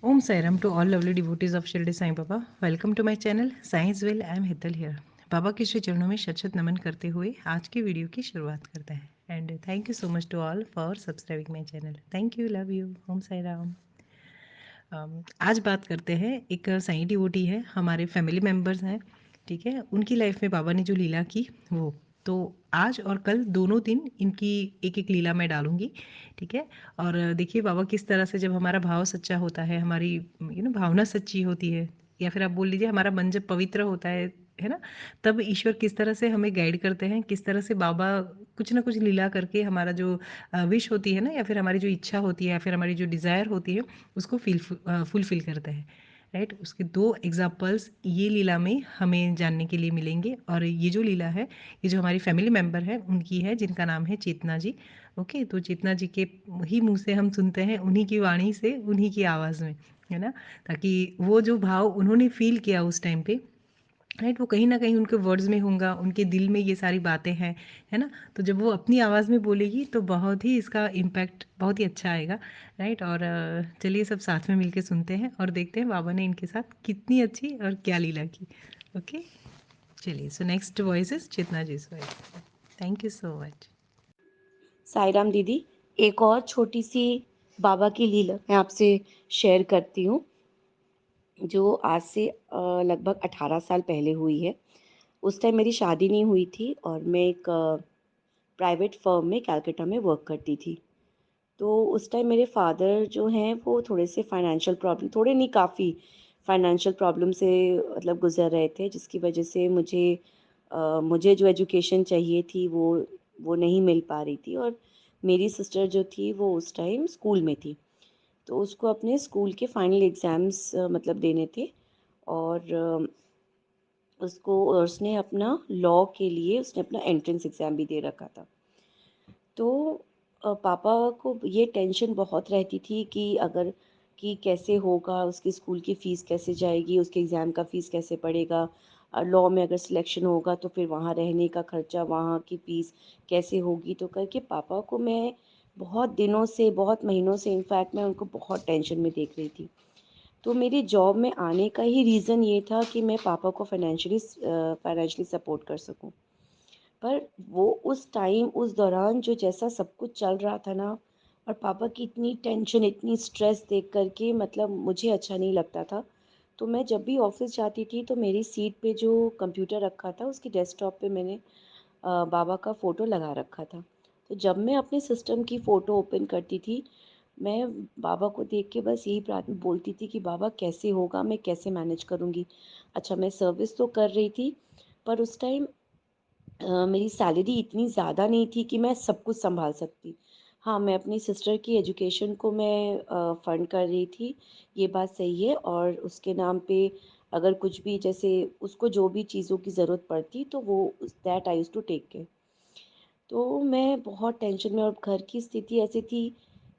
Om Sairam to all lovely devotees of Shirdi Sai Baba. Welcome to my channel Science Will. I am Hital here. बाबा के श्री चरणों में शत शत नमन करते हुए आज की वीडियो की शुरुआत करते हैं and thank you so much to all for subscribing my channel. Thank you, love you. Om Sai Ram. आज बात करते हैं, एक साईं डिवोटी है, हमारे फैमिली मेम्बर्स हैं, ठीक है. उनकी लाइफ में बाबा ने जो लीला की वो तो आज और कल दोनों दिन इनकी एक एक लीला मैं डालूंगी, ठीक है. और देखिए बाबा किस तरह से, जब हमारा भाव सच्चा होता है, हमारी भावना सच्ची होती है, या फिर आप बोल लीजिए हमारा मन जब पवित्र होता है ना, तब ईश्वर किस तरह से हमें गाइड करते हैं, किस तरह से बाबा कुछ ना कुछ लीला करके हमारा जो विश होती है ना, या फिर हमारी जो इच्छा होती है, या फिर हमारी जो डिज़ायर होती है, उसको फुलफ़िल करते हैं, राइट. उसके दो एग्ज़ाम्पल्स ये लीला में हमें जानने के लिए मिलेंगे. और ये जो लीला है, ये जो हमारी फैमिली मेंबर है उनकी है, जिनका नाम है चेतना जी. ओके, तो चेतना जी के ही मुँह से हम सुनते हैं, उन्हीं की वाणी से, उन्हीं की आवाज़ में, है ना. ताकि वो जो भाव उन्होंने फ़ील किया उस टाइम पे, राइट, वो कहीं न कहीं उनके वर्ड्स में होगा, उनके दिल में ये सारी बातें हैं, है ना? तो जब वो अपनी आवाज़ में बोलेगी तो बहुत ही इसका इम्पैक्ट बहुत ही अच्छा आएगा, राइट? और चलिए सब साथ में मिलके सुनते हैं और देखते हैं बाबा ने इनके साथ कितनी अच्छी और क्या लीला की. ओके, चलिए. So next voice is Chetna जी's voice. Thank you so much. Sai Ram दीदी, एक और छोटी सी बाबा की लीला मैं आपसे शेयर करती हूँ, जो आज से लगभग 18 साल पहले हुई है। उस टाइम मेरी शादी नहीं हुई थी और मैं एक प्राइवेट फर्म में कलकत्ता में वर्क करती थी। तो उस टाइम मेरे फादर जो हैं वो थोड़े से फाइनेंशियल प्रॉब्लम, थोड़े नहीं काफ़ी फाइनेंशियल प्रॉब्लम से मतलब गुज़र रहे थे, जिसकी वजह से मुझे जो एजुकेशन चाहिए थी वो नहीं मिल पा रही थी। और मेरी सिस्टर जो थी वो उस टाइम स्कूल में थी, तो उसको अपने स्कूल के फाइनल एग्ज़ाम्स मतलब देने थे। और उसने अपना लॉ के लिए उसने अपना एंट्रेंस एग्ज़ाम भी दे रखा था। तो पापा को ये टेंशन बहुत रहती थी कि कैसे होगा, उसकी स्कूल की फ़ीस कैसे जाएगी, उसके एग्ज़ाम का फ़ीस कैसे पड़ेगा, लॉ में अगर सिलेक्शन होगा तो फिर वहाँ रहने का खर्चा, वहाँ की फ़ीस कैसे होगी। तो करके पापा को मैं बहुत दिनों से, बहुत महीनों से, इनफैक्ट मैं उनको बहुत टेंशन में देख रही थी। तो मेरी जॉब में आने का ही रीज़न ये था कि मैं पापा को फाइनेंशियली सपोर्ट कर सकूं। पर वो उस टाइम, उस दौरान जो जैसा सब कुछ चल रहा था ना, और पापा की इतनी टेंशन, इतनी स्ट्रेस देख कर के मतलब मुझे अच्छा नहीं लगता था। तो मैं जब भी ऑफिस जाती थी तो मेरी सीट पे जो कंप्यूटर रखा था उसकी डेस्कटॉप पे मैंने बाबा का फ़ोटो लगा रखा था। तो जब मैं अपने सिस्टम की फ़ोटो ओपन करती थी, मैं बाबा को देख के बस यही प्रार्थना बोलती थी कि बाबा कैसे होगा, मैं कैसे मैनेज करूँगी। अच्छा, मैं सर्विस तो कर रही थी, पर उस टाइम मेरी सैलरी इतनी ज़्यादा नहीं थी कि मैं सब कुछ सँभाल सकती। हाँ, मैं अपनी सिस्टर की एजुकेशन को मैं फ़ंड कर रही थी, ये बात सही है। और उसके नाम पे अगर कुछ भी, जैसे उसको जो भी चीज़ों की ज़रूरत पड़ती तो वो that I use to take care. तो मैं बहुत टेंशन में, और घर की स्थिति ऐसी थी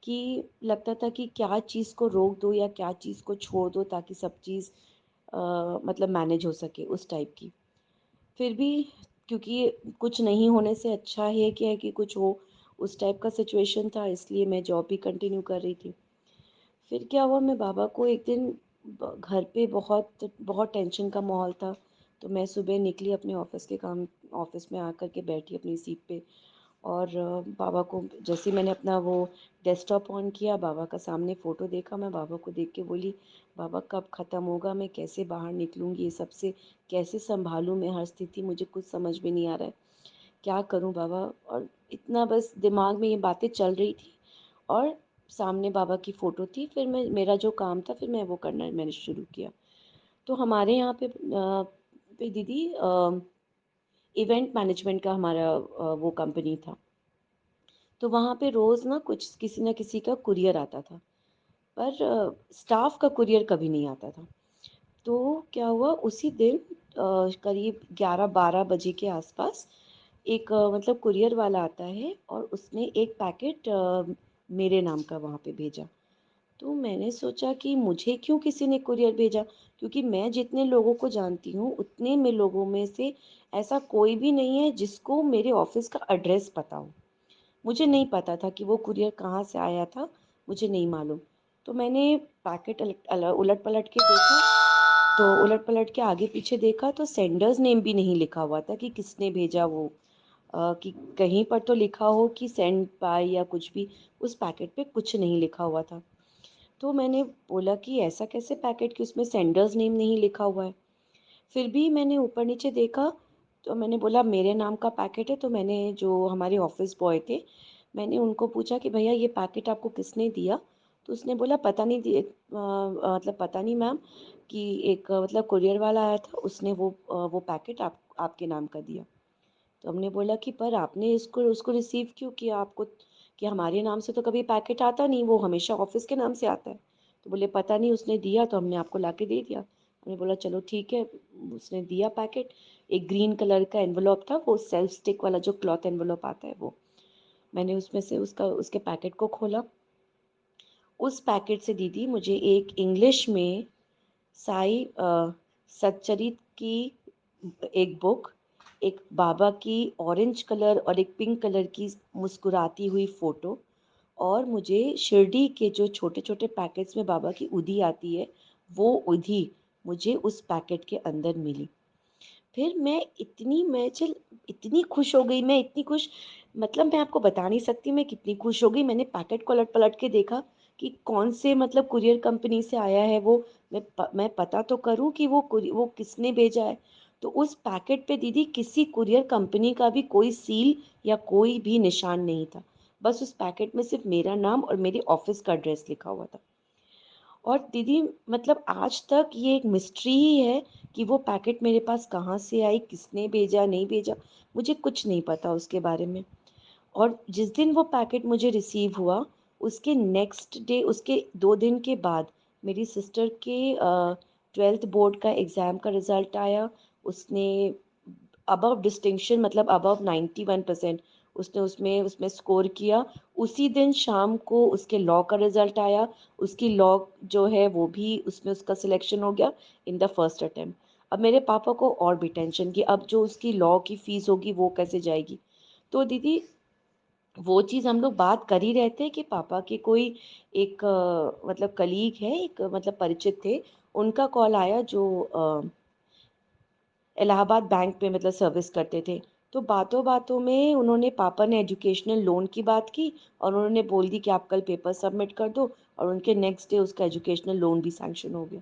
कि लगता था कि क्या चीज़ को रोक दो या क्या चीज़ को छोड़ दो ताकि सब चीज़ मतलब मैनेज हो सके, उस टाइप की। फिर भी, क्योंकि कुछ नहीं होने से अच्छा है क्या है कि कुछ हो, उस टाइप का सिचुएशन था, इसलिए मैं जॉब भी कंटिन्यू कर रही थी। फिर क्या हुआ, मैं बाबा को एक दिन घर पे बहुत बहुत टेंशन का माहौल था, तो मैं सुबह निकली अपने ऑफिस में आकर के बैठी अपनी सीट पे। और बाबा को जैसे ही मैंने अपना वो डेस्कटॉप ऑन किया, बाबा का सामने फ़ोटो देखा, मैं बाबा को देख के बोली, बाबा कब ख़त्म होगा, मैं कैसे बाहर निकलूँगी ये सब से, कैसे सँभालूँ मैं हर स्थिति, मुझे कुछ समझ में नहीं आ रहा है, क्या करूँ बाबा। और इतना बस दिमाग में ये बातें चल रही थी, और सामने बाबा की फ़ोटो थी। फिर मेरा जो काम था फिर मैं वो करना मैंने शुरू किया। तो हमारे यहाँ पे दीदी इवेंट मैनेजमेंट का हमारा वो कंपनी था। तो वहाँ पे रोज़ ना कुछ किसी न किसी का कुरियर आता था, पर स्टाफ का कुरियर कभी नहीं आता था। तो क्या हुआ, उसी दिन करीब 11-12 बजे के आसपास एक मतलब कुरियर वाला आता है, और उसने एक पैकेट मेरे नाम का वहाँ पे भेजा। तो मैंने सोचा कि मुझे क्यों किसी ने कुरियर भेजा, क्योंकि मैं जितने लोगों को जानती हूँ उतने में लोगों में से ऐसा कोई भी नहीं है जिसको मेरे ऑफिस का एड्रेस पता हो। मुझे नहीं पता था कि वो कुरियर कहाँ से आया था, मुझे नहीं मालूम। तो मैंने पैकेट उलट-पलट के देखा, तो उलट-पलट के आगे-पीछे देखा तो सेंडर्स नेम भी नहीं लिखा हुआ था कि किसने भेजा वो। कि कहीं पर तो लिखा हो कि सेंड बाय या कुछ भी, उस पैकेट पे कुछ नहीं लिखा हुआ था। तो मैंने बोला कि ऐसा कैसे पैकेट कि उसमें सेंडर्स नेम नहीं लिखा हुआ है। फिर भी मैंने ऊपर-नीचे देखा, तो मैंने बोला मेरे नाम का पैकेट है, तो मैंने जो हमारे ऑफ़िस बॉय थे, मैंने उनको पूछा कि भैया ये पैकेट आपको किसने दिया? तो उसने बोला पता नहीं मतलब पता नहीं मैम, कि एक मतलब कुरियर वाला आया था, उसने वो पैकेट आपके नाम का दिया। तो हमने बोला कि पर आपने इसको उसको रिसीव क्यों किया? आपको कि हमारे नाम से तो कभी पैकेट आता नहीं, वो हमेशा ऑफ़िस के नाम से आता है। तो बोले पता नहीं उसने दिया तो हमने आपको लाके दे दिया। हमने बोला चलो ठीक है, उसने दिया पैकेट। एक ग्रीन कलर का एनवेलप था, वो सेल्फ स्टिक वाला जो क्लॉथ एनवेलप आता है वो। मैंने उसमें से उसके पैकेट को खोला। उस पैकेट से दीदी मुझे एक इंग्लिश में साई सच्चरित की एक बुक, एक बाबा की ऑरेंज कलर और एक पिंक कलर की मुस्कुराती हुई फ़ोटो, और मुझे शिरडी के जो छोटे-छोटे पैकेट्स में बाबा की उधी आती है, वो उधी मुझे उस पैकेट के अंदर मिली। फिर मैं चल इतनी खुश हो गई, मैं इतनी खुश, मतलब मैं आपको बता नहीं सकती मैं कितनी खुश हो गई। मैंने पैकेट को पलट-पलट के देखा कि कौन से मतलब कुरियर कंपनी से आया है वो, मैं पता तो करूँ कि वो किसने भेजा है। तो उस पैकेट पे दीदी किसी कुरियर कंपनी का भी कोई सील या कोई भी निशान नहीं था। बस उस पैकेट में सिर्फ़ मेरा नाम और मेरे ऑफ़िस का एड्रेस लिखा हुआ था। और दीदी मतलब आज तक ये एक मिस्ट्री ही है कि वो पैकेट मेरे पास कहाँ से आई, किसने भेजा, नहीं भेजा, मुझे कुछ नहीं पता उसके बारे में। और जिस दिन वो पैकेट मुझे रिसीव हुआ, उसके नेक्स्ट डे, उसके 2 दिन के बाद मेरी सिस्टर के 12th बोर्ड का एग्ज़ाम का रिज़ल्ट आया। उसने अबव डिस्टिंक्शन मतलब अबव 91% उसने उसमें उसमें स्कोर किया। उसी दिन शाम को उसके लॉ का रिज़ल्ट आया। उसकी लॉ जो है वो भी उसमें उसका सिलेक्शन हो गया इन द फर्स्ट अटेम्प्ट। अब मेरे पापा को और भी टेंशन कि अब जो उसकी लॉ की फ़ीस होगी वो कैसे जाएगी? तो दीदी वो चीज़ हम लोग बात कर ही रहे थे कि पापा के कोई एक मतलब कलीग है, एक मतलब परिचित थे, उनका कॉल आया जो इलाहाबाद बैंक में मतलब सर्विस करते थे। तो बातों-बातों में उन्होंने पापा ने एजुकेशनल लोन की बात की और उन्होंने बोल दी कि आप कल पेपर सबमिट कर दो, और उनके नेक्स्ट डे उसका एजुकेशनल लोन भी सैंक्शन हो गया।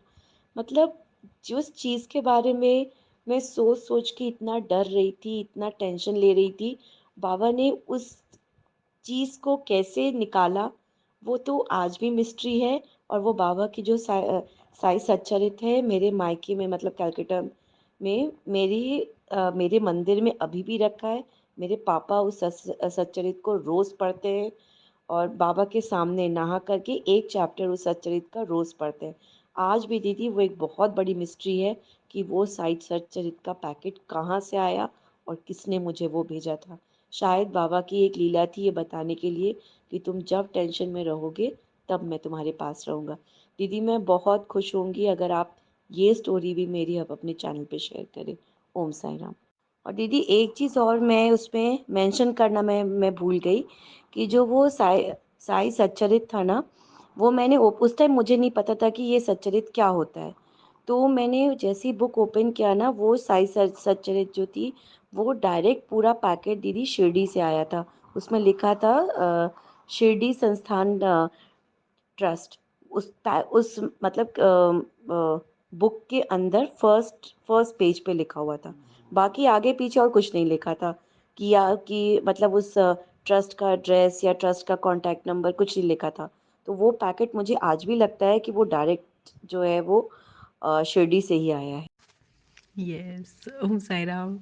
मतलब जिस चीज़ के बारे में मैं सोच-सोच के इतना डर रही थी, इतना टेंशन ले रही थी, बाबा ने उस चीज़ को कैसे निकाला, वो तो आज भी मिस्ट्री है। और वो बाबा की जो साई सच्चरित है मेरे मायके में मतलब कलकत्ता में मेरे मंदिर में अभी भी रखा है। मेरे पापा उस सच्चरित को रोज़ पढ़ते हैं और बाबा के सामने नहा करके एक चैप्टर उस सच्चरित का रोज़ पढ़ते हैं। आज भी दीदी वो एक बहुत बड़ी मिस्ट्री है कि वो साई सच्चरित का पैकेट कहाँ से आया और किसने मुझे वो भेजा था। शायद बाबा की एक लीला थी ये बताने के लिए कि तुम जब टेंशन में रहोगे तब मैं तुम्हारे पास रहूँगा। दीदी मैं बहुत खुश होंगी अगर आप ये स्टोरी भी मेरी अब अपने चैनल पे शेयर करें। ओम साई राम। और दीदी एक चीज़ और मैं उसमें मेंशन करना मैं भूल गई कि जो वो साई सच्चरित था ना, वो मैंने उस टाइम मुझे नहीं पता था कि ये सच्चरित क्या होता है। तो मैंने जैसे ही बुक ओपन किया ना, वो साई सच्चरित जो थी, वो डायरेक्ट पूरा पैकेट दीदी शिरडी से आया था। उसमें लिखा था शिरडी संस्थान ट्रस्ट। उस मतलब बुक के अंदर फर्स्ट फर्स्ट पेज पे लिखा हुआ था। बाकी आगे पीछे और कुछ नहीं लिखा था कि मतलब उस ट्रस्ट का एड्रेस या ट्रस्ट का कॉन्टैक्ट नंबर कुछ नहीं लिखा था। तो वो पैकेट मुझे आज भी लगता है कि वो डायरेक्ट जो है वो शिरडी से ही आया है। यस, ओम साई राम।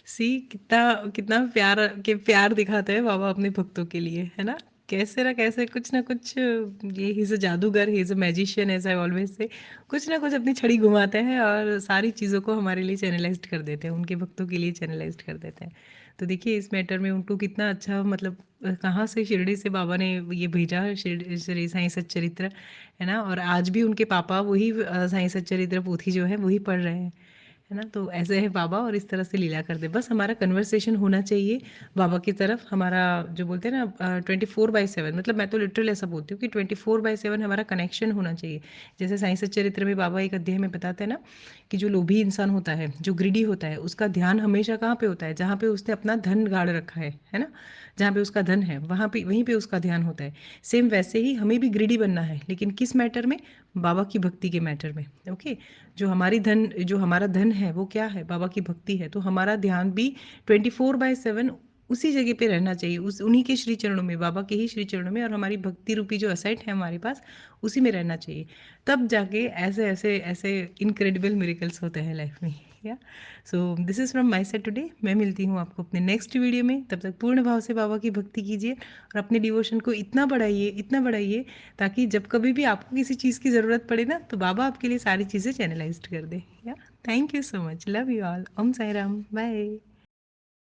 सी कितना कितना प्यार दिखाते हैं बाबा अपने भक्तों के लिए, है ना? कैसे ना कुछ ये ही इज़ अ जादूगर, he is a magician as I always से। कुछ ना कुछ अपनी छड़ी घुमाते हैं और सारी चीज़ों को हमारे लिए चैनलाइज़्ड कर देते हैं, उनके भक्तों के लिए चैनलाइज़्ड कर देते हैं। तो देखिए इस मैटर में उनको कितना अच्छा मतलब कहाँ से शिरडी से बाबा ने ये भेजा श्री साईं सच्चरित्र, है ना? और आज भी उनके पापा वही साईं सच्चरित्र पोथी जो है वही पढ़ रहे हैं। है ना? तो ऐसे है बाबा और इस तरह से लीला करते हैं। बस हमारा कन्वर्सेशन होना चाहिए बाबा की तरफ, हमारा जो बोलते हैं ना 24/7, मतलब मैं तो लिटरली ऐसा बोलती हूँ कि 24/7 हमारा कनेक्शन होना चाहिए। जैसे साईं सच्चरित्र में बाबा एक अध्याय में बताते हैं ना कि जो लोभी इंसान होता है, जो ग्रीडी होता है, उसका ध्यान हमेशा कहाँ पे होता है? जहाँ पे उसने अपना धन गाड़ रखा है ना? जहाँ पे उसका धन है, वहाँ पे वहीं पे उसका ध्यान होता है। सेम वैसे ही हमें भी ग्रीडी बनना है, लेकिन किस मैटर में? बाबा की भक्ति के मैटर में, ओके? जो हमारा धन है वो क्या है? बाबा की भक्ति है। तो हमारा ध्यान भी 24/7 उसी जगह पे रहना चाहिए, उस उन्हीं के श्री चरणों में, बाबा के ही श्री चरणों में, और हमारी भक्ति रूपी जो असेट है हमारे पास, उसी में रहना चाहिए। तब जाके ऐसे ऐसे ऐसे इनक्रेडिबल मिरेकल्स होते हैं लाइफ में। या so this is from my side today. मैं मिलती हूँ आपको अपने नेक्स्ट वीडियो में। तब तक पूर्ण भाव से बाबा की भक्ति कीजिए और अपने डिवोशन को इतना बढ़ाइए, ताकि जब कभी भी आपको किसी चीज़ की ज़रूरत पड़े ना, तो बाबा आपके लिए सारी चीज़ें चैनलाइज्ड कर दे। या thank you so much, love you all, Om Sai Ram, bye.